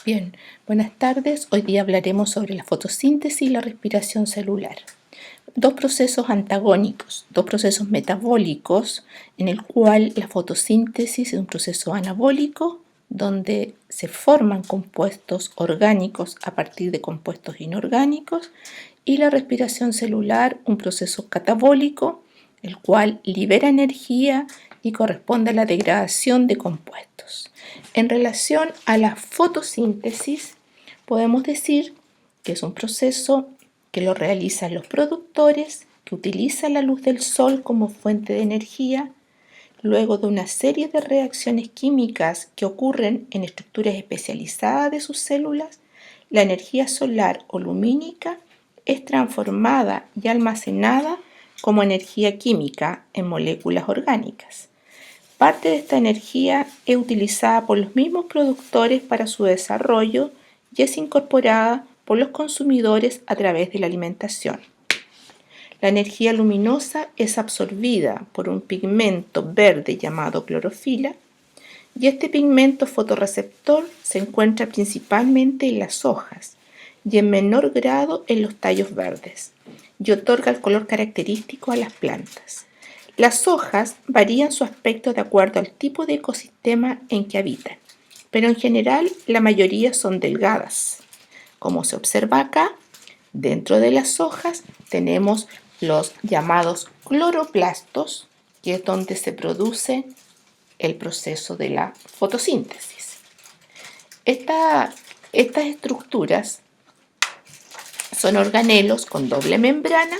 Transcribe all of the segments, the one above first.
Bien, buenas tardes. Hoy día hablaremos sobre la fotosíntesis y la respiración celular. Dos procesos antagónicos, dos procesos metabólicos, en el cual la fotosíntesis es un proceso anabólico donde se forman compuestos orgánicos a partir de compuestos inorgánicos, y la respiración celular, un proceso catabólico, el cual libera energía y corresponde a la degradación de compuestos. En relación a la fotosíntesis, podemos decir que es un proceso que lo realizan los productores, que utilizan la luz del sol como fuente de energía, luego de una serie de reacciones químicas que ocurren en estructuras especializadas de sus células. La energía solar o lumínica es transformada y almacenada como energía química en moléculas orgánicas. Parte de esta energía es utilizada por los mismos productores para su desarrollo y es incorporada por los consumidores a través de la alimentación. La energía luminosa es absorbida por un pigmento verde llamado clorofila, y este pigmento fotorreceptor se encuentra principalmente en las hojas y en menor grado en los tallos verdes, y otorga el color característico a las plantas. Las hojas varían su aspecto de acuerdo al tipo de ecosistema en que habitan, pero en general la mayoría son delgadas. Como se observa acá, dentro de las hojas tenemos los llamados cloroplastos, que es donde se produce el proceso de la fotosíntesis. Estas estructuras son organelos con doble membrana,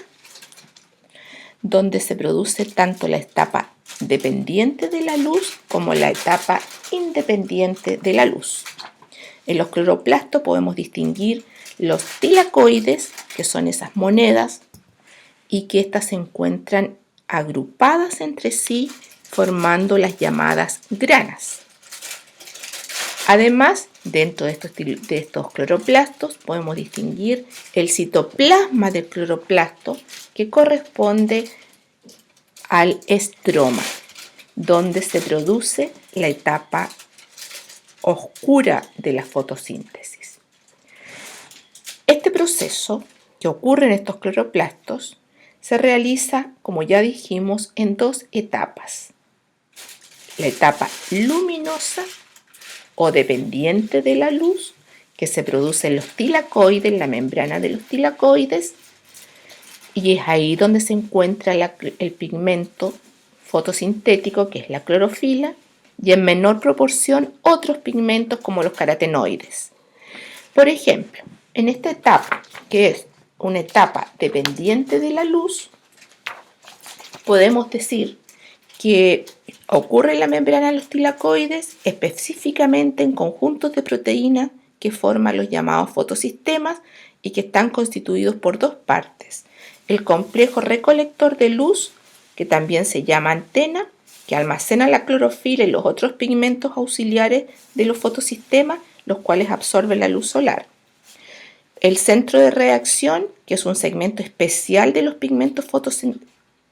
donde se produce tanto la etapa dependiente de la luz como la etapa independiente de la luz. En los cloroplastos podemos distinguir los tilacoides, que son esas monedas, y que éstas se encuentran agrupadas entre sí formando las llamadas granas. Además, dentro de estos cloroplastos podemos distinguir el citoplasma del cloroplasto, que corresponde al estroma, donde se produce la etapa oscura de la fotosíntesis. Este proceso que ocurre en estos cloroplastos se realiza, como ya dijimos, en dos etapas. La etapa luminosa o dependiente de la luz, que se produce en los tilacoides, en la membrana de los tilacoides, y es ahí donde se encuentra el pigmento fotosintético, que es la clorofila, y en menor proporción otros pigmentos como los carotenoides. Por ejemplo, en esta etapa, que es una etapa dependiente de la luz, podemos decir que ocurre en la membrana de los tilacoides, específicamente en conjuntos de proteínas que forman los llamados fotosistemas y que están constituidos por dos partes: el complejo recolector de luz, que también se llama antena, que almacena la clorofila y los otros pigmentos auxiliares de los fotosistemas, los cuales absorben la luz solar. El centro de reacción, que es un segmento especial de los pigmentos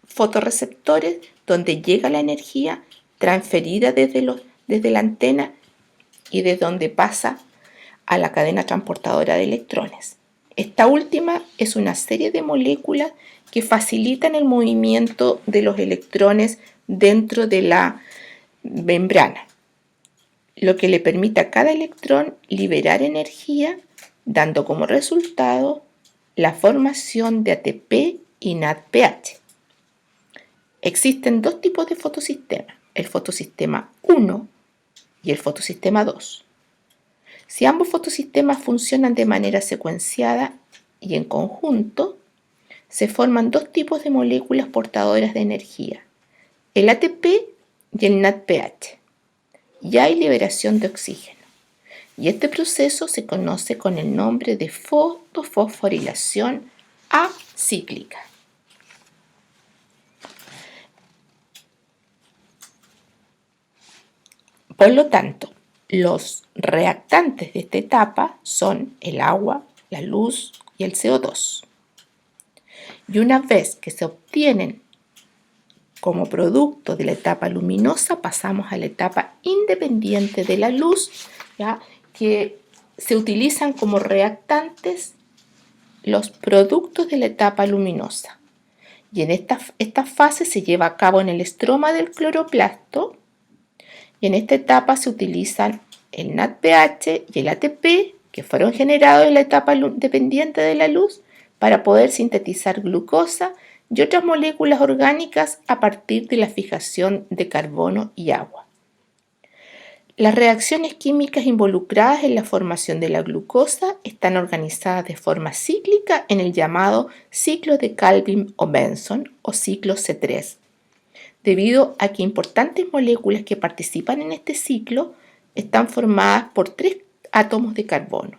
fotorreceptores, donde llega la energía transferida desde la antena y desde donde pasa a la cadena transportadora de electrones. Esta última es una serie de moléculas que facilitan el movimiento de los electrones dentro de la membrana, lo que le permite a cada electrón liberar energía, dando como resultado la formación de ATP y NADPH. Existen dos tipos de fotosistemas, el fotosistema 1 y el fotosistema 2. Si ambos fotosistemas funcionan de manera secuenciada y en conjunto, se forman dos tipos de moléculas portadoras de energía, el ATP y el NADPH, y hay liberación de oxígeno. Y este proceso se conoce con el nombre de fotofosforilación acíclica. Por lo tanto, los reactantes de esta etapa son el agua, la luz y el CO2. Y una vez que se obtienen como producto de la etapa luminosa, pasamos a la etapa independiente de la luz, ¿ya?, que se utilizan como reactantes los productos de la etapa luminosa. Y en esta fase se lleva a cabo en el estroma del cloroplasto. Y en esta etapa se utilizan el NADPH y el ATP, que fueron generados en la etapa dependiente de la luz, para poder sintetizar glucosa y otras moléculas orgánicas a partir de la fijación de carbono y agua. Las reacciones químicas involucradas en la formación de la glucosa están organizadas de forma cíclica en el llamado ciclo de Calvin o Benson o ciclo C3, debido a que importantes moléculas que participan en este ciclo están formadas por 3 átomos de carbono.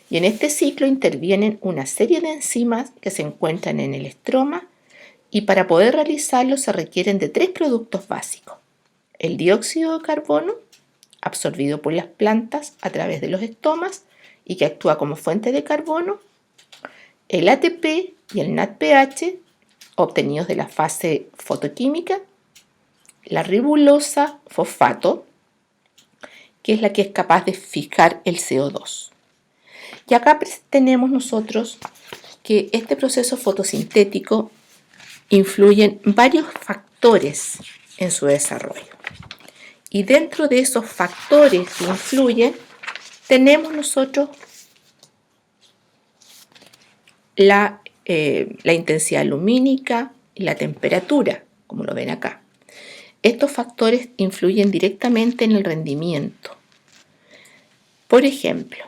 Y en este ciclo intervienen una serie de enzimas que se encuentran en el estroma, y para poder realizarlo se requieren de 3 productos básicos: el dióxido de carbono, absorbido por las plantas a través de los estomas y que actúa como fuente de carbono, el ATP y el NADPH, obtenidos de la fase fotoquímica, la ribosa fosfato, que es la que es capaz de fijar el CO2. Y acá tenemos nosotros que este proceso fotosintético influyen varios factores en su desarrollo. Y dentro de esos factores que influyen, tenemos nosotros la intensidad lumínica y la temperatura, como lo ven acá. Estos factores influyen directamente en el rendimiento. Por ejemplo,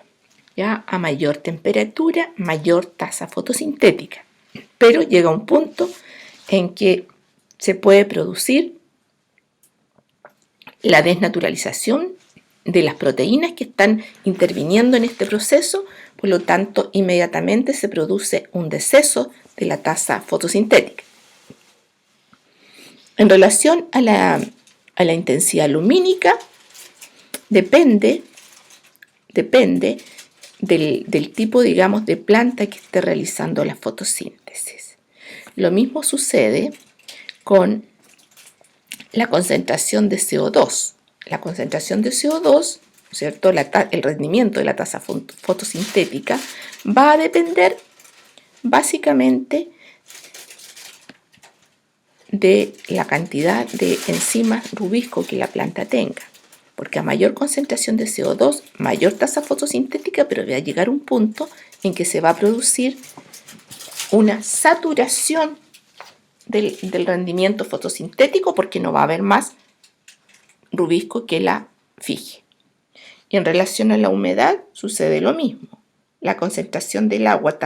ya a mayor temperatura, mayor tasa fotosintética. Pero llega un punto en que se puede producir la desnaturalización de las proteínas que están interviniendo en este proceso, por lo tanto, inmediatamente se produce un deceso de la tasa fotosintética. En relación a la intensidad lumínica, depende del tipo, digamos, de planta que esté realizando la fotosíntesis. Lo mismo sucede con la concentración de CO2. La concentración de CO2, ¿cierto? El rendimiento de la tasa fotosintética va a depender básicamente de la cantidad de enzimas rubisco que la planta tenga. Porque a mayor concentración de CO2, mayor tasa fotosintética, pero va a llegar un punto en que se va a producir una saturación del rendimiento fotosintético, porque no va a haber más rubisco que la fije. Y en relación a la humedad sucede lo mismo. La concentración del agua,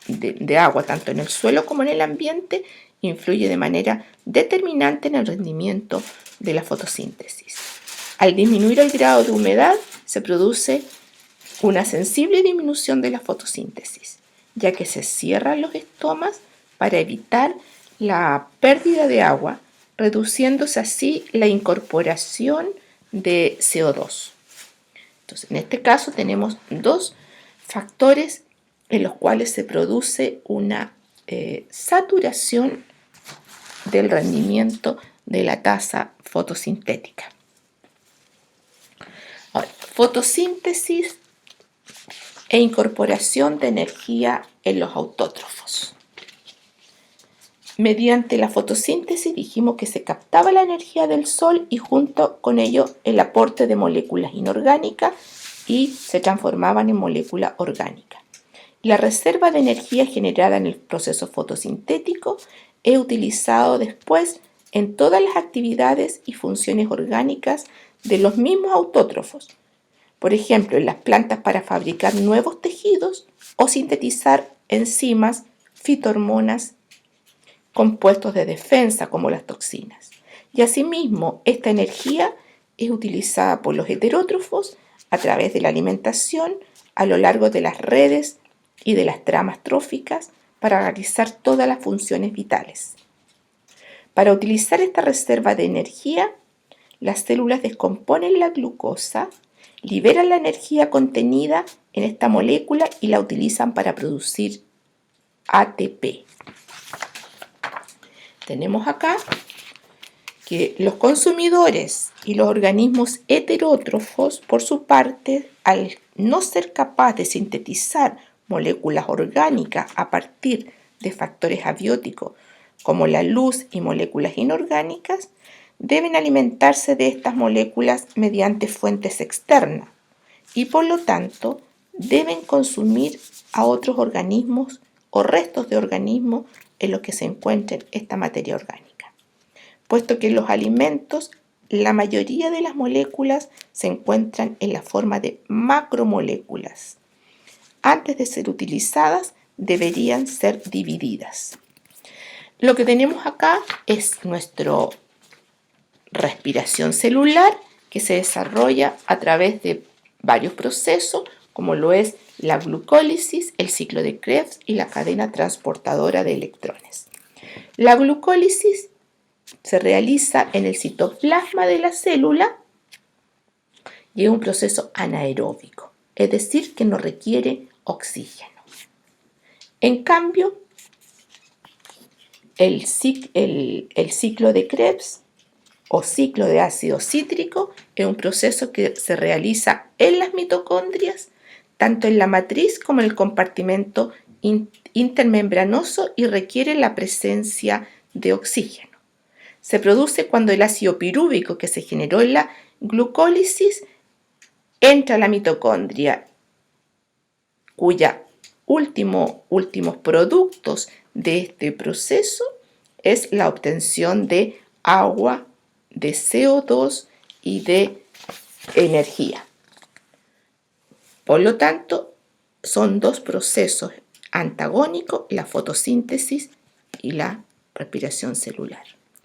de agua tanto en el suelo como en el ambiente influye de manera determinante en el rendimiento de la fotosíntesis. Al disminuir el grado de humedad se produce una sensible disminución de la fotosíntesis, ya que se cierran los estomas para evitar la pérdida de agua, reduciéndose así la incorporación de CO2. Entonces, en este caso tenemos 2 factores en los cuales se produce una saturación del rendimiento de la tasa fotosintética. Ahora, fotosíntesis e incorporación de energía en los autótrofos. Mediante la fotosíntesis dijimos que se captaba la energía del sol y junto con ello el aporte de moléculas inorgánicas y se transformaban en molécula orgánica. La reserva de energía generada en el proceso fotosintético es utilizado después en todas las actividades y funciones orgánicas de los mismos autótrofos. Por ejemplo, en las plantas para fabricar nuevos tejidos o sintetizar enzimas, fitohormonas, compuestos de defensa como las toxinas. Y asimismo, esta energía es utilizada por los heterótrofos a través de la alimentación a lo largo de las redes y de las tramas tróficas para realizar todas las funciones vitales. Para utilizar esta reserva de energía, las células descomponen la glucosa, liberan la energía contenida en esta molécula y la utilizan para producir ATP. Tenemos acá que los consumidores y los organismos heterótrofos, por su parte, al no ser capaz de sintetizar moléculas orgánicas a partir de factores abióticos como la luz y moléculas inorgánicas, deben alimentarse de estas moléculas mediante fuentes externas y por lo tanto deben consumir a otros organismos o restos de organismos en los que se encuentre esta materia orgánica, puesto que en los alimentos la mayoría de las moléculas se encuentran en la forma de macromoléculas. Antes de ser utilizadas, deberían ser divididas. Lo que tenemos acá es nuestra respiración celular que se desarrolla a través de varios procesos, como lo es la glucólisis, el ciclo de Krebs y la cadena transportadora de electrones. La glucólisis se realiza en el citoplasma de la célula y es un proceso anaeróbico, es decir, que no requiere oxígeno. En cambio, el ciclo de Krebs o ciclo de ácido cítrico es un proceso que se realiza en las mitocondrias, tanto en la matriz como en el compartimento intermembranoso y requiere la presencia de oxígeno. Se produce cuando el ácido pirúvico que se generó en la glucólisis entra a la mitocondria, cuyos últimos productos de este proceso es la obtención de agua, de CO2 y de energía. Por lo tanto, son dos procesos antagónicos, la fotosíntesis y la respiración celular.